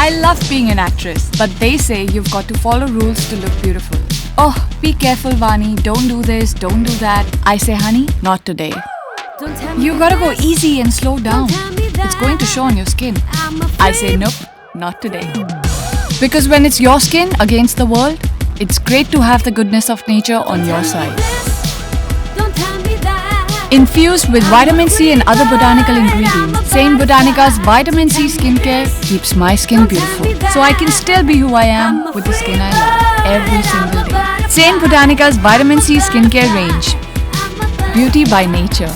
I love being an actress, but they say you've got to follow rules to look beautiful. Oh, be careful, Vani. Don't do this, don't do that. I say, honey, not today. You gotta go easy and slow down. It's going to show on your skin. I say, nope, not today. Because when it's your skin against the world, it's great to have the goodness of nature on your side. Infused with vitamin C and other botanical ingredients, Saint Botanica's Vitamin C Skincare keeps my skin beautiful, so I can still be who I am with the skin I love every single day. Saint Botanica's Vitamin C Skincare range. Beauty by nature.